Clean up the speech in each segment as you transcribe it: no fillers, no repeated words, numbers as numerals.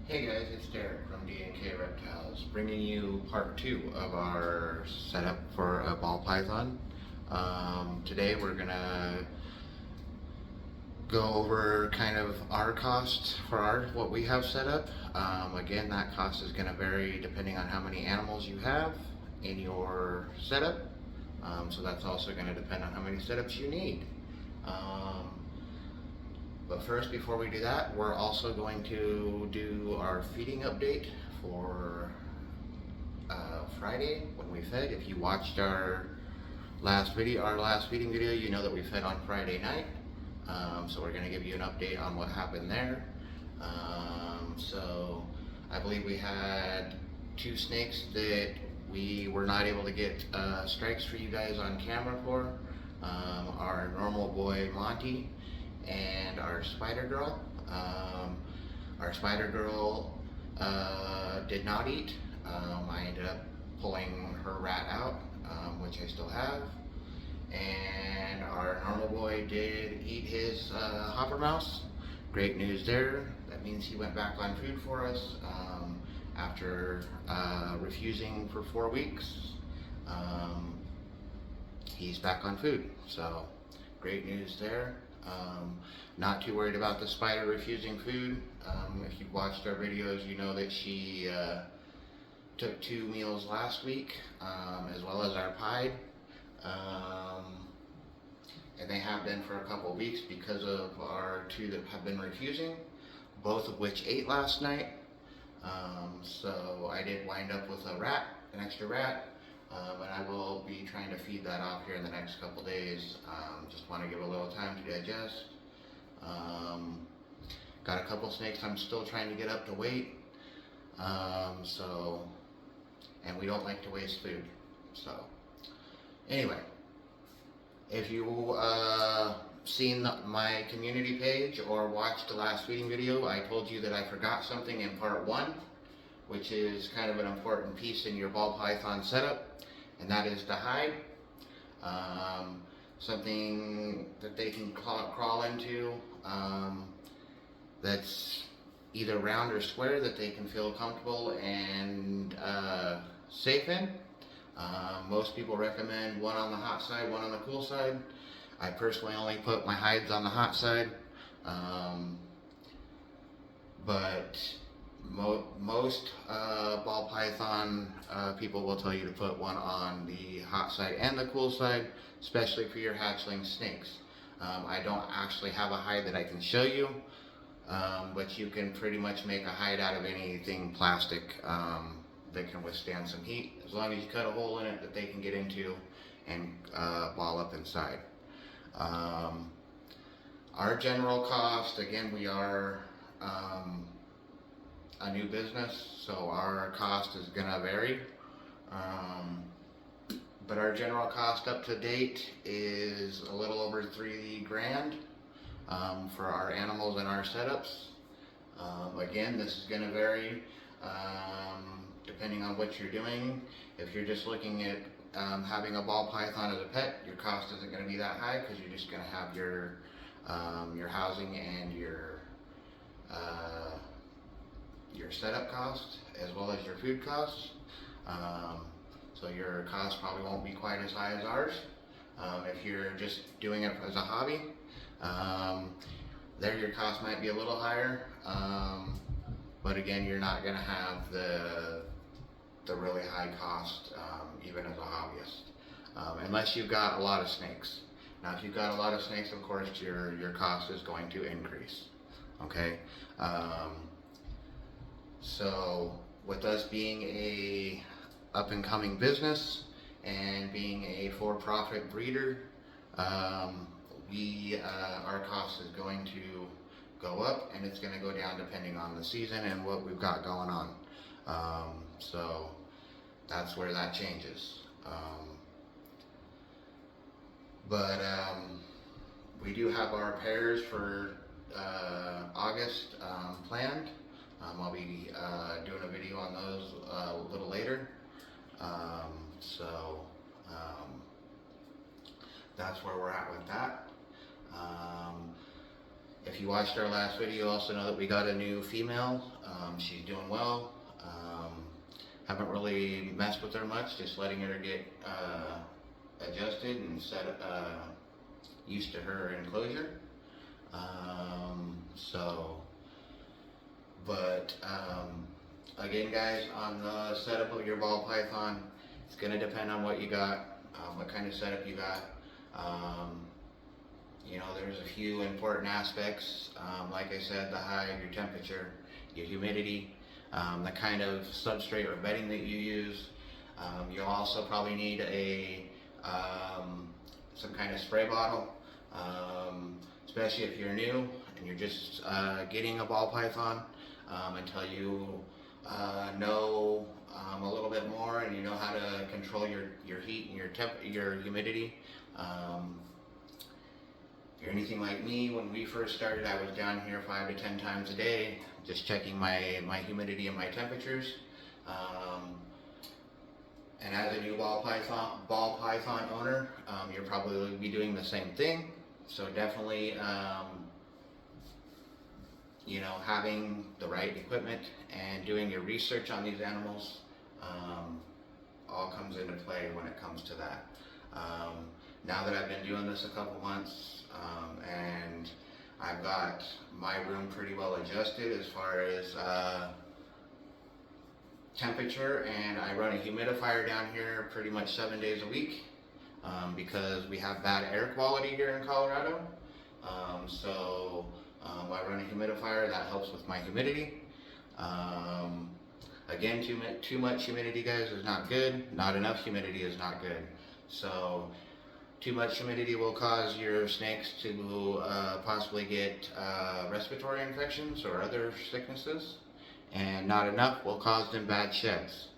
Hey guys, it's Derek from D&K Reptiles, bringing you part 2 of our setup for a ball python. Today we're gonna go over kind of our cost for what we have set up. Again, that cost is gonna vary depending on how many animals you have in your setup. So that's also gonna depend on how many setups you need. But first, before we do that, we're also going to do our feeding update for Friday when we fed. If you watched our last feeding video, you know that we fed on Friday night. So we're going to give you an update on what happened there. So I believe we had 2 snakes that we were not able to get strikes for you guys on camera for. Our normal boy Monty and our spider girl. Our spider girl did not eat. I ended up pulling her rat out, which I still have. And our normal boy did eat his hopper mouse. Great news there. That means he went back on food for us after refusing for 4 weeks. He's back on food, so great news there. Not too worried about the spider refusing food. If you've watched our videos, you know that she took 2 meals last week, as well as our pied. And they have been for a couple of weeks because of our 2 that have been refusing, both of which ate last night. So I did wind up with an extra rat. And I will be trying to feed that off here in the next couple days. Just want to give a little time to digest. Got a couple snakes I'm still trying to get up to weight. And we don't like to waste food. So anyway, if you seen my community page or watched the last feeding video, I told you that I forgot something in part 1, which is kind of an important piece in your ball python setup, and that is the hide. Something that they can crawl into that's either round or square that they can feel comfortable and safe in. Most people recommend one on the hot side, one on the cool side. I personally only put my hides on the hot side, but most ball python people will tell you to put one on the hot side and the cool side, especially for your hatchling snakes. I don't actually have a hide that I can show you, but you can pretty much make a hide out of anything plastic that can withstand some heat, as long as you cut a hole in it that they can get into and ball up inside. Our general cost, again, we are a new business, so our cost is gonna vary. But our general cost up to date is a little over $3 grand for our animals and our setups. Again, this is gonna vary depending on what you're doing. If you're just looking at having a ball python as a pet, your cost isn't gonna be that high because you're just gonna have your housing and your setup cost as well as your food costs. So your cost probably won't be quite as high as ours. If you're just doing it as a hobby, there your cost might be a little higher. But again, you're not gonna have the really high cost even as a hobbyist, unless you've got a lot of snakes. Now, if you've got a lot of snakes, of course, your cost is going to increase. Okay. So with us being a up and coming business and being a for-profit breeder, our cost is going to go up, and it's going to go down depending on the season and what we've got going on. So that's where that changes. But we do have our pairs for August planned. I'll be doing a video on those a little later. That's where we're at with that. If you watched our last video, you also know that we got a new female. She's doing well. Haven't really messed with her much, just letting her get adjusted and used to her enclosure. Again guys, on the setup of your ball python, it's going to depend on what you got, what kind of setup you got. You know, there's a few important aspects, like I said, the height, your temperature, your humidity, the kind of substrate or bedding that you use. You'll also probably need some kind of spray bottle, especially if you're new and you're just getting a ball python, until you know a little bit more and you know how to control your heat and your humidity. If you're anything like me, when we first started, I was down here 5 to 10 times a day, just checking my humidity and my temperatures. And as a new ball python owner, you'll probably be doing the same thing. So definitely, you know, having the right equipment and doing your research on these animals all comes into play when it comes to that. Now that I've been doing this a couple months, and I've got my room pretty well adjusted as far as temperature, and I run a humidifier down here pretty much 7 days a week, because we have bad air quality here in Colorado. I run a humidifier that helps with my humidity. Again, too much humidity, guys, is not good. Not enough humidity is not good. So too much humidity will cause your snakes to possibly get respiratory infections or other sicknesses, and not enough will cause them bad sheds.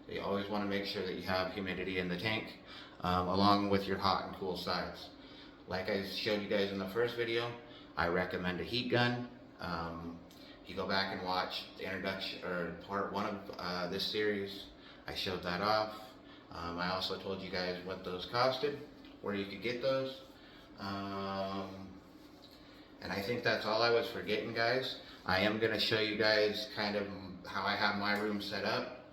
So you always want to make sure that you have humidity in the tank, along with your hot and cool sides. Like I showed you guys in the first video, I recommend a heat gun. If you go back and watch the introduction or part 1 of this series, I showed that off. I also told you guys what those costed, where you could get those. And I think that's all I was forgetting, guys. I am going to show you guys kind of how I have my room set up.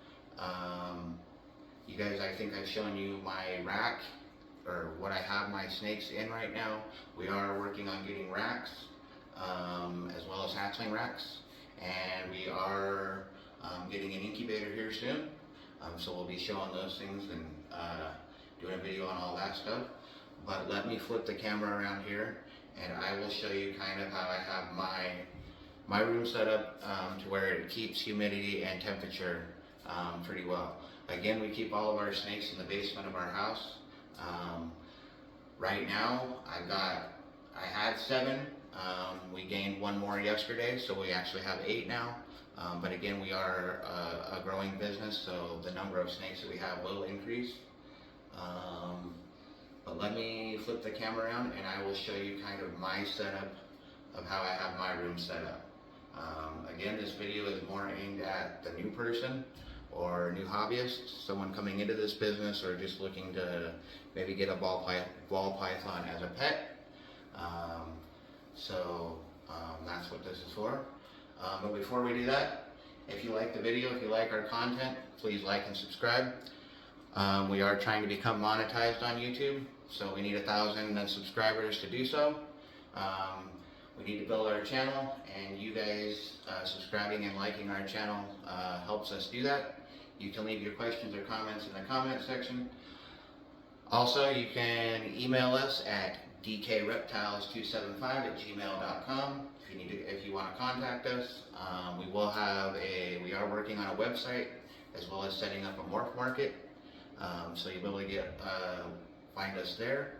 You guys, I think I've shown you my rack, or what I have my snakes in right now. We are working on getting racks, as well as hatchling racks, and we are getting an incubator here soon. So we'll be showing those things and doing a video on all that stuff. But let me flip the camera around here, and I will show you kind of how I have my room set up to where it keeps humidity and temperature pretty well. Again, we keep all of our snakes in the basement of our house. Right now, I had 7. We gained 1 more yesterday, so we actually have 8 now. But again, we are a growing business, so the number of snakes that we have will increase. But let me flip the camera around and I will show you kind of my setup of how I have my room set up. Again, this video is more aimed at the new person or new hobbyist, someone coming into this business or just looking to maybe get a ball python as a pet. That's what this is for. But before we do that, if you like the video, if you like our content, please like and subscribe. We are trying to become monetized on YouTube, so we need 1,000 subscribers to do so. We need to build our channel, and you guys subscribing and liking our channel helps us do that. You can leave your questions or comments in the comment section. Also, you can email us at dkreptiles275@gmail.com if you want to contact us. We are working on a website as well as setting up a morph market, so you'll be able to find us there.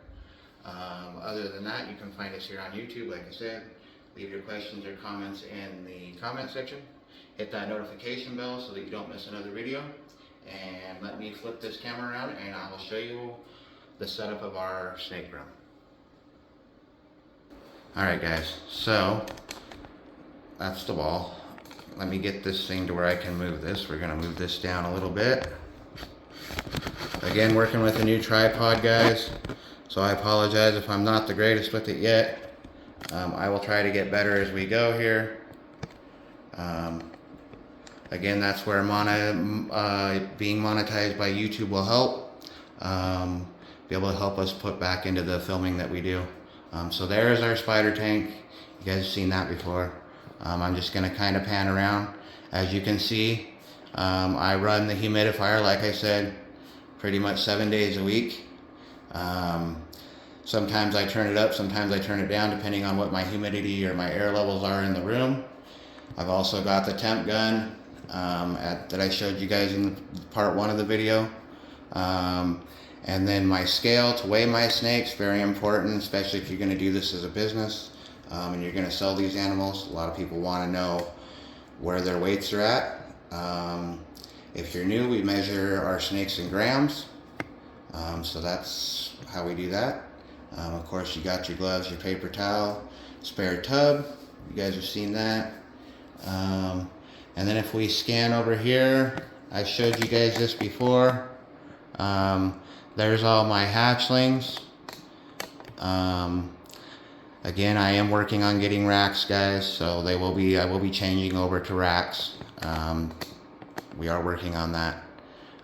Other than that, you can find us here on YouTube. Like I said, leave your questions or comments in the comment section. Hit that notification bell so that you don't miss another video. And let me flip this camera around and I will show you the setup of our snake room. Alright guys, so that's the ball. Let me get this thing to where I can move this. We're going to move this down a little bit. Again, working with a new tripod, guys, so I apologize if I'm not the greatest with it yet. I will try to get better as we go here. Again, that's where being monetized by YouTube will help. Be able to help us put back into the filming that we do. So there is our spider tank. You guys have seen that before. I'm just going to kind of pan around. As you can see, I run the humidifier, like I said, pretty much 7 days a week. Sometimes I turn it up, sometimes I turn it down, depending on what my humidity or my air levels are in the room. I've also got the temp gun that I showed you guys in part 1 of the video. And then my scale to weigh my snakes, very important, especially if you're going to do this as a business and you're going to sell these animals. A lot of people want to know where their weights are at. If you're new, we measure our snakes in grams. So that's how we do that. Of course, you got your gloves, your paper towel, spare tub. You guys have seen that. And then if we scan over here, I showed you guys this before. There's all my hatchlings. Again, I am working on getting racks, guys, so I will be changing over to racks. We are working on that.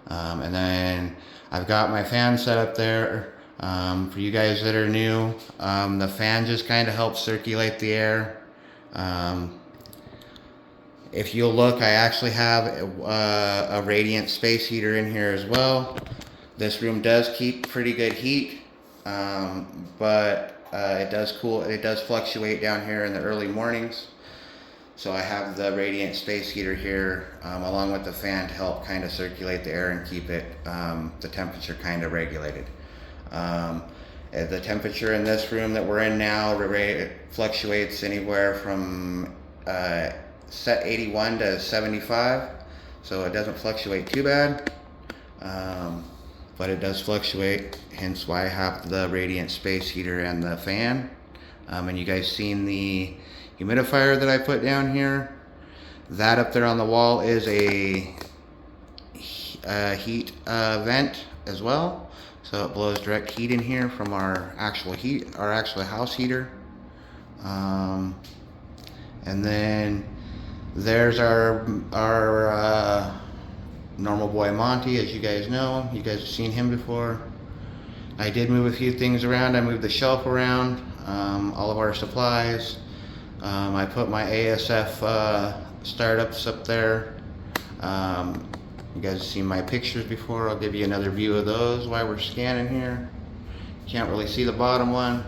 And then I've got my fan set up there. For you guys that are new, the fan just kind of helps circulate the air. If you'll look, I actually have a radiant space heater in here as well. This room does keep pretty good heat, but it does fluctuate down here in the early mornings. So I have the radiant space heater here along with the fan to help kind of circulate the air and keep it the temperature kind of regulated. The temperature in this room that we're in now fluctuates anywhere from 81 to 75, so it doesn't fluctuate too bad, but it does fluctuate, hence why I have the radiant space heater and the fan. And you guys seen the humidifier that I put down here. That up there on the wall is a heat vent as well, so it blows direct heat in here from our actual house heater. And then there's our normal boy Monty, as you guys know. You guys have seen him before. I did move a few things around. I moved the shelf around, all of our supplies. I put my ASF startups up there. You guys have seen my pictures before. I'll give you another view of those while we're scanning here. Can't really see the bottom one,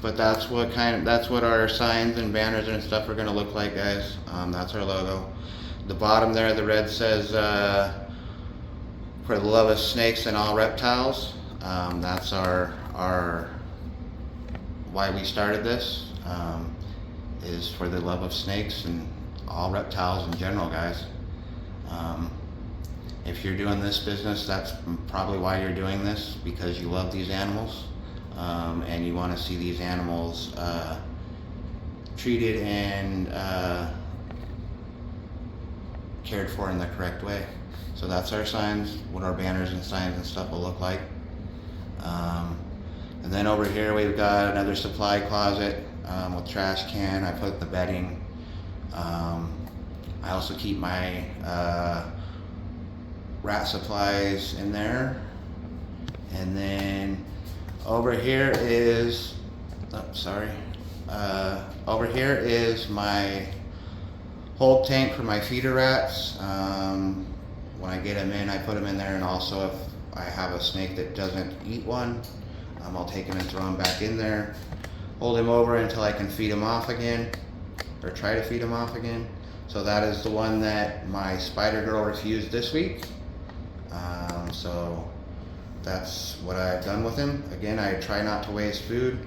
but that's what our signs and banners and stuff are going to look like, guys. That's our logo. The bottom there, the red says for the love of snakes and all reptiles. That's our why we started this, is for the love of snakes and all reptiles in general, guys. If you're doing this business, that's probably why you're doing this, because you love these animals. And you want to see these animals treated and cared for in the correct way. So that's our signs, what our banners and signs and stuff will look like. And then over here we've got another supply closet with trash can. I put the bedding. I also keep my rat supplies in there. And then over here is, over here is my hold tank for my feeder rats. When I get them in, I put them in there, and also if I have a snake that doesn't eat one, I'll take him and throw him back in there. Hold him over until I can feed him off again, or try to feed him off again. So that is the one that my spider girl refused this week. So that's what I've done with him. Again, I try not to waste food.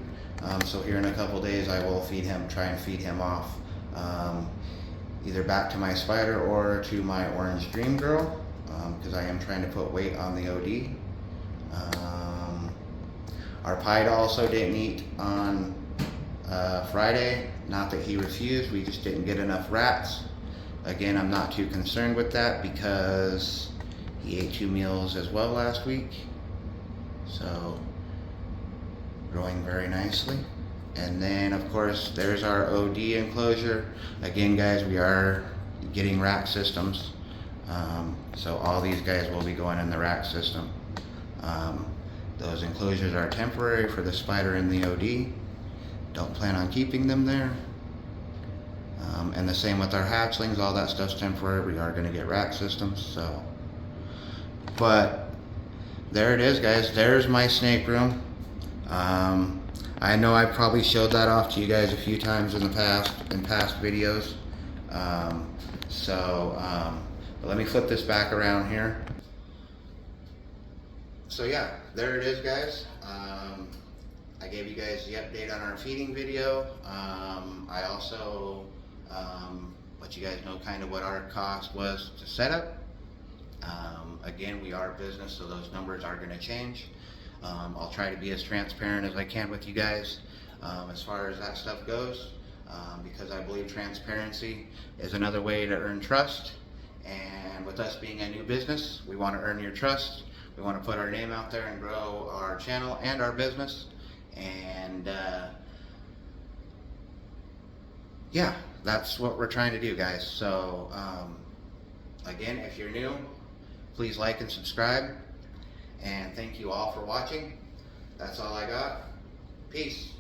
So here in a couple days I will try and feed him off. Either back to my spider or to my orange dream girl, because I am trying to put weight on the OD. Our pied also didn't eat on Friday. Not that he refused, we just didn't get enough rats. Again, I'm not too concerned with that because he ate 2 meals as well last week. So, growing very nicely. And then of course there's our OD enclosure. Again guys, we are getting rack systems. So all these guys will be going in the rack system. Those enclosures are temporary for the spider and the OD. Don't plan on keeping them there. And the same with our hatchlings, all that stuff's temporary. We are going to get rack systems. So, but there it is guys, there's my snake room. I know I probably showed that off to you guys a few times in the past, in past videos. But let me flip this back around here. So yeah, there it is guys. I gave you guys the update on our feeding video. I also let you guys know kind of what our cost was to set up. Again, we are a business, so those numbers are going to change. I'll try to be as transparent as I can with you guys as far as that stuff goes, because I believe transparency is another way to earn trust. And with us being a new business, we want to earn your trust. We want to put our name out there and grow our channel and our business. And yeah, that's what we're trying to do guys. So again, if you're new, please like and subscribe. And thank you all for watching. That's all I got. Peace.